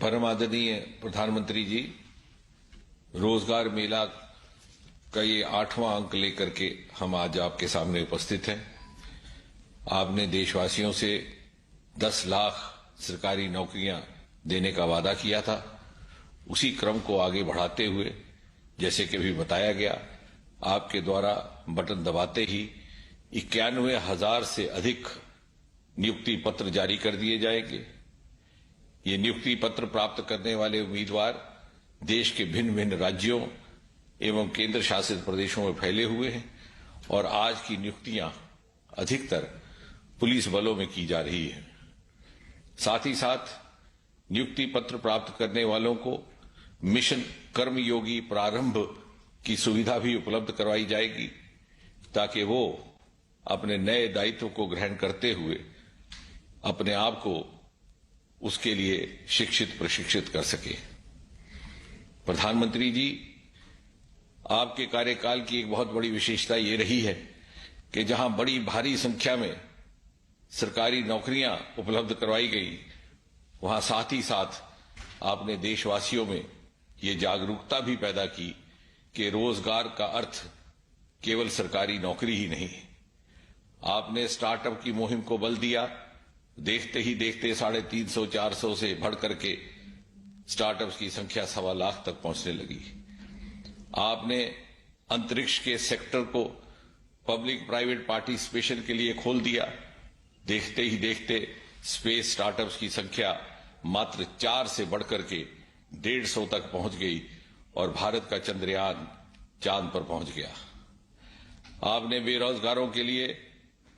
परम आदरणीय प्रधानमंत्री जी, रोजगार मेला का ये 8वां अंक लेकर के हम आज आपके सामने उपस्थित हैं। आपने देशवासियों से 10 लाख सरकारी नौकरियां देने का वादा किया था। उसी क्रम को आगे बढ़ाते हुए, जैसे कि भी बताया गया, आपके द्वारा बटन दबाते ही 91,000 से अधिक नियुक्ति पत्र जारी कर दिए जाएंगे। ये नियुक्ति पत्र प्राप्त करने वाले उम्मीदवार देश के भिन्न भिन्न राज्यों एवं केंद्र शासित प्रदेशों में फैले हुए हैं और आज की नियुक्तियां अधिकतर पुलिस बलों में की जा रही है। साथ ही साथ नियुक्ति पत्र प्राप्त करने वालों को मिशन कर्मयोगी प्रारंभ की सुविधा भी उपलब्ध करवाई जाएगी, ताकि वो अपने नए दायित्व को ग्रहण करते हुए अपने आप को उसके लिए शिक्षित प्रशिक्षित कर सके। प्रधानमंत्री जी, आपके कार्यकाल की एक बहुत बड़ी विशेषता ये रही है कि जहां बड़ी भारी संख्या में सरकारी नौकरियां उपलब्ध करवाई गई, वहां साथ ही साथ आपने देशवासियों में ये जागरूकता भी पैदा की कि रोजगार का अर्थ केवल सरकारी नौकरी ही नहीं। आपने स्टार्टअप की मुहिम को बल दिया। देखते ही देखते 350-400 से बढ़ करके स्टार्टअप्स की संख्या 1.25 लाख तक पहुंचने लगी। आपने अंतरिक्ष के सेक्टर को पब्लिक प्राइवेट पार्टिसिपेशन के लिए खोल दिया। देखते ही देखते स्पेस स्टार्टअप्स की संख्या मात्र 4 से बढ़ करके 150 तक पहुंच गई और भारत का चंद्रयान चांद पर पहुंच गया। आपने बेरोजगारों के लिए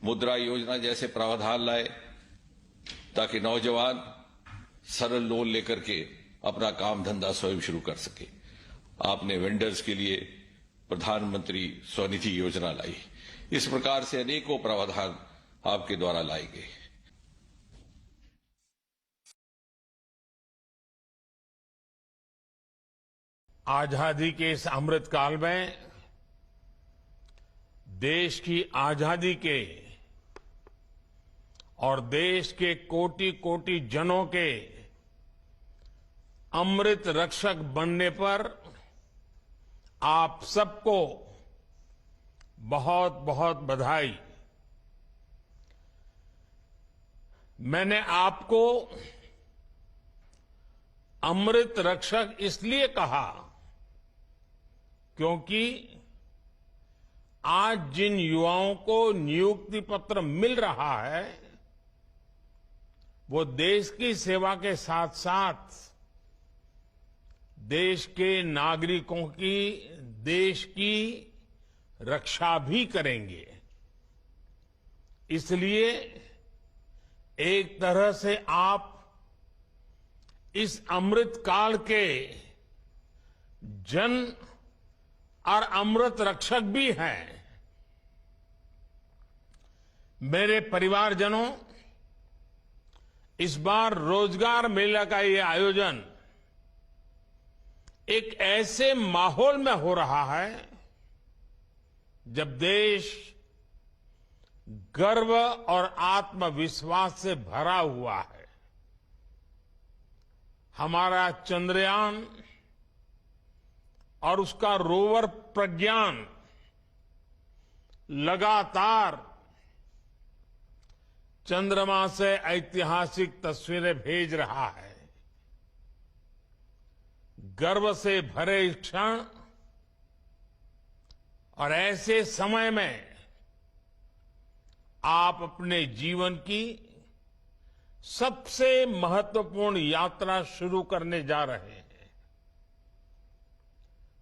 मुद्रा योजना जैसे प्रावधान लाए ताकि नौजवान सरल लोन लेकर के अपना काम धंधा स्वयं शुरू कर सके। आपने वेंडर्स के लिए प्रधानमंत्री स्वनिधि योजना लाई। इस प्रकार से अनेकों प्रावधान आपके द्वारा लाए गए। आजादी के इस अमृत काल में देश की आजादी के और देश के कोटि कोटि जनों के अमृत रक्षक बनने पर आप सबको बहुत बहुत बधाई। मैंने आपको अमृत रक्षक इसलिए कहा क्योंकि आज जिन युवाओं को नियुक्ति पत्र मिल रहा है, वो देश की सेवा के साथ साथ देश के नागरिकों की, देश की रक्षा भी करेंगे। इसलिए एक तरह से आप इस अमृत काल के जन और अमृत रक्षक भी हैं। मेरे परिवारजनों, इस बार रोजगार मेला का ये आयोजन एक ऐसे माहौल में हो रहा है जब देश गर्व और आत्मविश्वास से भरा हुआ है। हमारा चंद्रयान और उसका रोवर प्रज्ञान लगातार चंद्रमा से ऐतिहासिक तस्वीरें भेज रहा है। गर्व से भरे इस क्षण और ऐसे समय में आप अपने जीवन की सबसे महत्वपूर्ण यात्रा शुरू करने जा रहे हैं।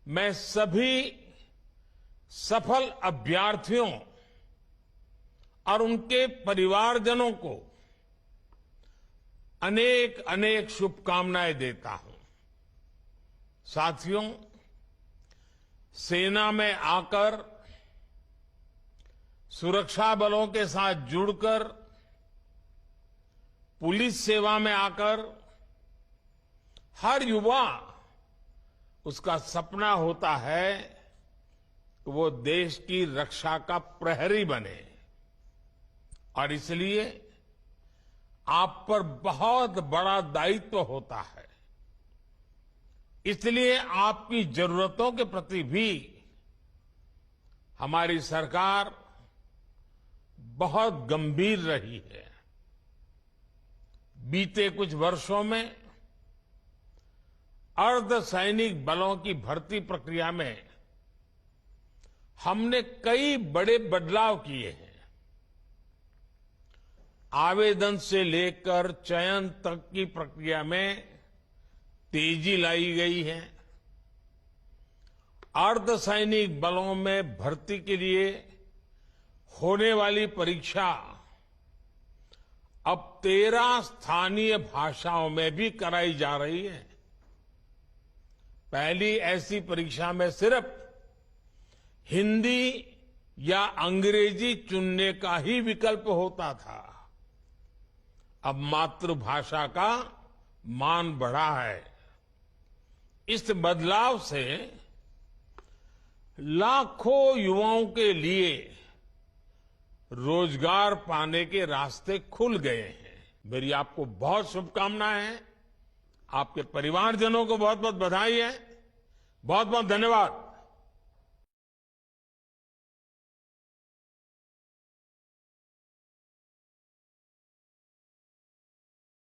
मैं सभी सफल अभ्यर्थियों और उनके परिवारजनों को अनेक अनेक शुभकामनाएं देता हूं। साथियों, सेना में आकर सुरक्षा बलों के साथ जुड़कर पुलिस सेवा में आकर हर युवा, उसका सपना होता है कि वो देश की रक्षा का प्रहरी बने। और इसलिए आप पर बहुत बड़ा दायित्व होता है। इसलिए आपकी जरूरतों के प्रति भी हमारी सरकार बहुत गंभीर रही है। बीते कुछ वर्षों में अर्धसैनिक बलों की भर्ती प्रक्रिया में हमने कई बड़े बदलाव किए हैं। आवेदन से लेकर चयन तक की प्रक्रिया में तेजी लाई गई है। अर्धसैनिक बलों में भर्ती के लिए होने वाली परीक्षा अब 13 स्थानीय भाषाओं में भी कराई जा रही है। पहली ऐसी परीक्षा में सिर्फ हिंदी या अंग्रेजी चुनने का ही विकल्प होता था। अब मातृभाषा का मान बढ़ा है। इस बदलाव से लाखों युवाओं के लिए रोजगार पाने के रास्ते खुल गए हैं। मेरी आपको बहुत शुभकामनाएं हैं। आपके परिवारजनों को बहुत बहुत बधाई है। बहुत बहुत धन्यवाद।